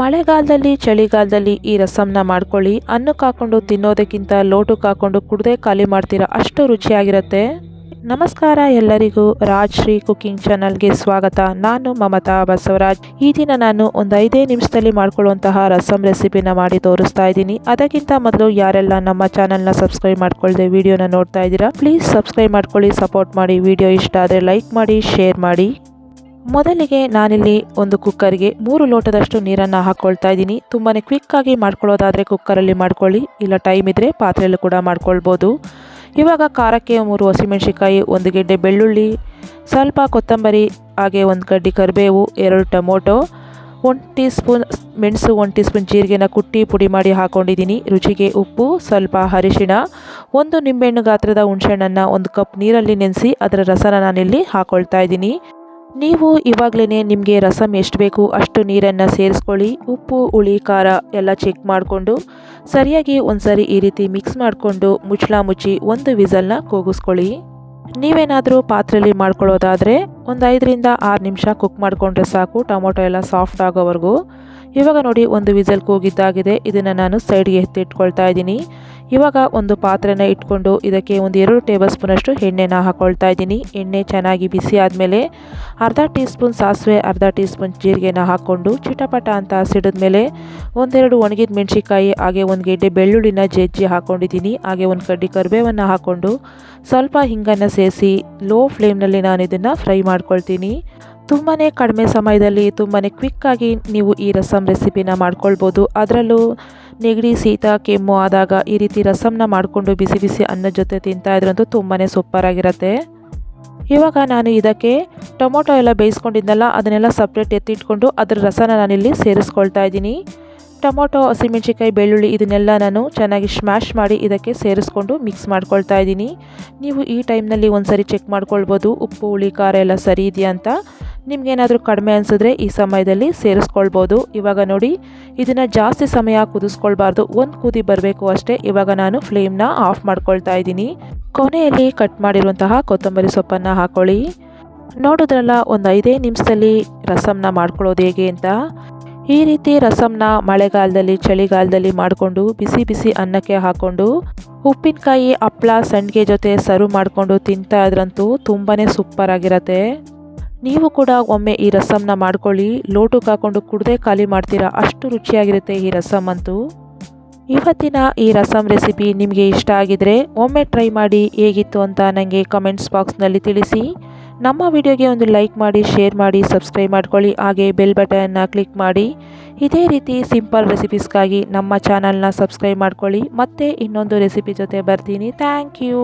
ಮಳೆಗಾಲದಲ್ಲಿ ಚಳಿಗಾಲದಲ್ಲಿ ಈ ರಸಂನ ಮಾಡ್ಕೊಳ್ಳಿ. ಅನ್ನಕ್ಕೆ ಹಾಕೊಂಡು ತಿನ್ನೋದಕ್ಕಿಂತ ಲೋಟಕ್ಕೆ ಹಾಕೊಂಡು ಕುಡ್ದೇ ಖಾಲಿ ಮಾಡ್ತೀರಾ, ಅಷ್ಟು ರುಚಿಯಾಗಿರುತ್ತೆ. ನಮಸ್ಕಾರ ಎಲ್ಲರಿಗೂ, ರಾಜ್ಶ್ರೀ ಕುಕಿಂಗ್ ಚಾನಲ್ಗೆ ಸ್ವಾಗತ. ನಾನು ಮಮತಾ ಬಸವರಾಜ್. ಈ ದಿನ ನಾನು ಒಂದು 5 ನಿಮಿಷದಲ್ಲಿ ಮಾಡ್ಕೊಳ್ಳುವಂತಹ ರಸಂ ರೆಸಿಪಿನ ಮಾಡಿ ತೋರಿಸ್ತಾ ಇದ್ದೀನಿ. ಅದಕ್ಕಿಂತ ಮೊದಲು ಯಾರೆಲ್ಲ ನಮ್ಮ ಚಾನಲ್ನ ಸಬ್ಸ್ಕ್ರೈಬ್ ಮಾಡ್ಕೊಳ್ಳದೆ ವಿಡಿಯೋನ ನೋಡ್ತಾ ಇದ್ದೀರಾ, ಪ್ಲೀಸ್ ಸಬ್ಸ್ಕ್ರೈಬ್ ಮಾಡ್ಕೊಳ್ಳಿ, ಸಪೋರ್ಟ್ ಮಾಡಿ. ವಿಡಿಯೋ ಇಷ್ಟ ಆದರೆ ಲೈಕ್ ಮಾಡಿ, ಶೇರ್ ಮಾಡಿ. ಮೊದಲಿಗೆ ನಾನಿಲ್ಲಿ ಒಂದು ಕುಕ್ಕರ್ಗೆ 3 ಲೋಟದಷ್ಟು ನೀರನ್ನು ಹಾಕ್ಕೊಳ್ತಾ ಇದ್ದೀನಿ. ತುಂಬಾ ಕ್ವಿಕ್ಕಾಗಿ ಮಾಡ್ಕೊಳ್ಳೋದಾದರೆ ಕುಕ್ಕರಲ್ಲಿ ಮಾಡ್ಕೊಳ್ಳಿ, ಇಲ್ಲ ಟೈಮ್ ಇದ್ದರೆ ಪಾತ್ರೆಯಲ್ಲೂ ಕೂಡ ಮಾಡ್ಕೊಳ್ಬೋದು. ಇವಾಗ ಖಾರಕ್ಕೆ 3 ಹಸಿಮೆಣಸಿಕಾಯಿ, 1 ಗೆಡ್ಡೆ ಬೆಳ್ಳುಳ್ಳಿ, ಸ್ವಲ್ಪ ಕೊತ್ತಂಬರಿ, ಹಾಗೆ 1 ಕಡ್ಡಿ ಕರಿಬೇವು, 2 ಟೊಮೊಟೊ, 1 ಟೀ ಸ್ಪೂನ್ ಮೆಣಸು, 1 ಟೀ ಸ್ಪೂನ್ ಜೀರಿಗೆನ ಕುಟ್ಟಿ ಪುಡಿ ಮಾಡಿ ಹಾಕ್ಕೊಂಡಿದ್ದೀನಿ. ರುಚಿಗೆ ಉಪ್ಪು, ಸ್ವಲ್ಪ ಅರಿಶಿಣ, 1 ನಿಂಬೆಹಣ್ಣು ಗಾತ್ರದ ಹುಣಸೆಹಣ್ಣನ್ನು 1 ಕಪ್ ನೀರಲ್ಲಿ ನೆನೆಸಿ ಅದರ ರಸನ ನಾನಿಲ್ಲಿ ಹಾಕ್ಕೊಳ್ತಾ ಇದ್ದೀನಿ. ನೀವು ಇವಾಗಲೇ ನಿಮಗೆ ರಸಂ ಎಷ್ಟು ಬೇಕು ಅಷ್ಟು ನೀರನ್ನು ಸೇರಿಸ್ಕೊಳ್ಳಿ. ಉಪ್ಪು, ಹುಳಿ, ಖಾರ ಎಲ್ಲ ಚೆಕ್ ಮಾಡಿಕೊಂಡು ಸರಿಯಾಗಿ ಒಂದ್ಸರಿ ಈ ರೀತಿ ಮಿಕ್ಸ್ ಮಾಡಿಕೊಂಡು ಮುಚ್ಚಳ ಮುಚ್ಚಿ 1 ವಿಸಲ್ನ ಕೂಗಿಸ್ಕೊಳ್ಳಿ. ನೀವೇನಾದರೂ ಪಾತ್ರೆಯಲ್ಲಿ ಮಾಡ್ಕೊಳ್ಳೋದಾದರೆ ಒಂದು 5 ರಿಂದ 6 ನಿಮಿಷ ಕುಕ್ ಮಾಡಿಕೊಂಡ್ರೆ ಸಾಕು, ಟೊಮೊಟೊ ಎಲ್ಲ ಸಾಫ್ಟ್ ಆಗೋವರೆಗೂ. ಇವಾಗ ನೋಡಿ 1 ವಿಸಲ್ ಕೂಗಿದ್ದಾಗಿದೆ. ಇದನ್ನು ನಾನು ಸೈಡ್ಗೆ ಎತ್ತಿಟ್ಕೊಳ್ತಾ ಇದ್ದೀನಿ. ಇವಾಗ ಒಂದು ಪಾತ್ರೆನ ಇಟ್ಕೊಂಡು ಇದಕ್ಕೆ 2 ಟೇಬಲ್ ಸ್ಪೂನಷ್ಟು ಎಣ್ಣೆನ ಹಾಕ್ಕೊಳ್ತಾ ಇದ್ದೀನಿ. ಎಣ್ಣೆ ಚೆನ್ನಾಗಿ ಬಿಸಿ ಆದಮೇಲೆ ಅರ್ಧ ಟೀ ಸ್ಪೂನ್ ಸಾಸಿವೆ, ಅರ್ಧ ಟೀ ಸ್ಪೂನ್ ಜೀರಿಗೆನ ಹಾಕ್ಕೊಂಡು ಚಿಟಪಟ ಅಂತ ಸಿಡಿದ್ಮೇಲೆ 1-2 ಒಣಗಿದ ಮೆಣಸಿಕಾಯಿ, ಹಾಗೆ 1 ಗೆಡ್ಡೆ ಬೆಳ್ಳುಳ್ಳಿನ ಜಜ್ಜಿ ಹಾಕ್ಕೊಂಡಿದ್ದೀನಿ. ಹಾಗೆ 1 ಕಡ್ಡಿ ಕರಿಬೇವನ್ನು ಹಾಕ್ಕೊಂಡು ಸ್ವಲ್ಪ ಹಿಂಗನ್ನು ಸೇರಿಸಿ ಲೋ ಫ್ಲೇಮ್ನಲ್ಲಿ ನಾನು ಇದನ್ನು ಫ್ರೈ ಮಾಡ್ಕೊಳ್ತೀನಿ. ತುಂಬಾ ಕಡಿಮೆ ಸಮಯದಲ್ಲಿ ತುಂಬಾ ಕ್ವಿಕ್ಕಾಗಿ ನೀವು ಈ ರಸಂ ರೆಸಿಪಿನ ಮಾಡ್ಕೊಳ್ಬೋದು. ಅದರಲ್ಲೂ ನೆಗಡಿ, ಶೀತ, ಕೆಮ್ಮು ಆದಾಗ ಈ ರೀತಿ ರಸಂನ ಮಾಡಿಕೊಂಡು ಬಿಸಿ ಬಿಸಿ ಅನ್ನದ ಜೊತೆ ತಿಂತಾ ಇದ್ರಂತೂ ತುಂಬಾ ಸೂಪರಾಗಿರುತ್ತೆ. ಇವಾಗ ನಾನು ಇದಕ್ಕೆ ಟೊಮೊಟೊ ಎಲ್ಲ ಬೇಯಿಸ್ಕೊಂಡಿದ್ನಲ್ಲ ಅದನ್ನೆಲ್ಲ ಸಪ್ರೇಟ್ ಎತ್ತಿಟ್ಕೊಂಡು ಅದರ ರಸನ ನಾನಿಲ್ಲಿ ಸೇರಿಸ್ಕೊಳ್ತಾ ಇದ್ದೀನಿ. ಟೊಮೊಟೊ, ಹಸಿಮೆಣಸಿಕಾಯಿ, ಬೆಳ್ಳುಳ್ಳಿ ಇದನ್ನೆಲ್ಲ ನಾನು ಚೆನ್ನಾಗಿ ಸ್ಮ್ಯಾಶ್ ಮಾಡಿ ಇದಕ್ಕೆ ಸೇರಿಸ್ಕೊಂಡು ಮಿಕ್ಸ್ ಮಾಡ್ಕೊಳ್ತಾ ಇದ್ದೀನಿ. ನೀವು ಈ ಟೈಮ್ನಲ್ಲಿ ಒಂದ್ಸರಿ ಚೆಕ್ ಮಾಡ್ಕೊಳ್ಬೋದು ಉಪ್ಪು, ಹುಳಿ, ಖಾರ ಎಲ್ಲ ಸರಿ ಇದೆಯಾ ಅಂತ. ನಿಮಗೇನಾದರೂ ಕಡಿಮೆ ಅನಿಸಿದ್ರೆ ಈ ಸಮಯದಲ್ಲಿ ಸೇರಿಸ್ಕೊಳ್ಬೋದು. ಇವಾಗ ನೋಡಿ ಇದನ್ನು ಜಾಸ್ತಿ ಸಮಯ ಕುದಿಸ್ಕೊಳ್ಬಾರ್ದು, 1 ಕುದಿ ಬರಬೇಕು ಅಷ್ಟೇ. ಇವಾಗ ನಾನು ಫ್ಲೇಮ್ನ ಆಫ್ ಮಾಡ್ಕೊಳ್ತಾ ಇದ್ದೀನಿ. ಕೊನೆಯಲ್ಲಿ ಕಟ್ ಮಾಡಿರುವಂತಹ ಕೊತ್ತಂಬರಿ ಸೊಪ್ಪನ್ನು ಹಾಕ್ಕೊಳ್ಳಿ. ನೋಡಿದ್ರಲ್ಲ ಒಂದು 5 ನಿಮಿಷದಲ್ಲಿ ರಸಂನ ಮಾಡ್ಕೊಳ್ಳೋದು ಹೇಗೆ ಅಂತ. ಈ ರೀತಿ ರಸಂನ ಮಳೆಗಾಲದಲ್ಲಿ ಚಳಿಗಾಲದಲ್ಲಿ ಮಾಡಿಕೊಂಡು ಬಿಸಿ ಬಿಸಿ ಅನ್ನಕ್ಕೆ ಹಾಕ್ಕೊಂಡು ಉಪ್ಪಿನಕಾಯಿ, ಹಪ್ಪಳ, ಸಂಡಿಗೆ ಜೊತೆ ಸರ್ವ್ ಮಾಡಿಕೊಂಡು ತಿಂತಾ ಇದ್ರಂತೂ ತುಂಬಾ ಸೂಪರಾಗಿರುತ್ತೆ. ನೀವು ಕೂಡ ಒಮ್ಮೆ ಈ ರಸಂನ ಮಾಡ್ಕೊಳ್ಳಿ, ಲೋಟಕ್ಕೆ ಹಾಕ್ಕೊಂಡು ಕುಡ್ದೇ ಖಾಲಿ ಮಾಡ್ತೀರಾ, ಅಷ್ಟು ರುಚಿಯಾಗಿರುತ್ತೆ ಈ ರಸಂ ಅಂತೂ. ಇವತ್ತಿನ ಈ ರಸಂ ರೆಸಿಪಿ ನಿಮಗೆ ಇಷ್ಟ ಆಗಿದ್ರೆ ಒಮ್ಮೆ ಟ್ರೈ ಮಾಡಿ ಹೇಗಿತ್ತು ಅಂತ ನನಗೆ ಕಮೆಂಟ್ಸ್ ಬಾಕ್ಸ್ನಲ್ಲಿ ತಿಳಿಸಿ. ನಮ್ಮ ವಿಡಿಯೋಗೆ ಒಂದು ಲೈಕ್ ಮಾಡಿ, ಶೇರ್ ಮಾಡಿ, ಸಬ್ಸ್ಕ್ರೈಬ್ ಮಾಡ್ಕೊಳ್ಳಿ. ಹಾಗೆ ಬೆಲ್ ಬಟನ್ನ ಕ್ಲಿಕ್ ಮಾಡಿ. ಇದೇ ರೀತಿ ಸಿಂಪಲ್ ರೆಸಿಪೀಸ್ಗಾಗಿ ನಮ್ಮ ಚಾನಲ್ನ ಸಬ್ಸ್ಕ್ರೈಬ್ ಮಾಡ್ಕೊಳ್ಳಿ. ಮತ್ತೆ ಇನ್ನೊಂದು ರೆಸಿಪಿ ಜೊತೆ ಬರ್ತೀನಿ. Thank you.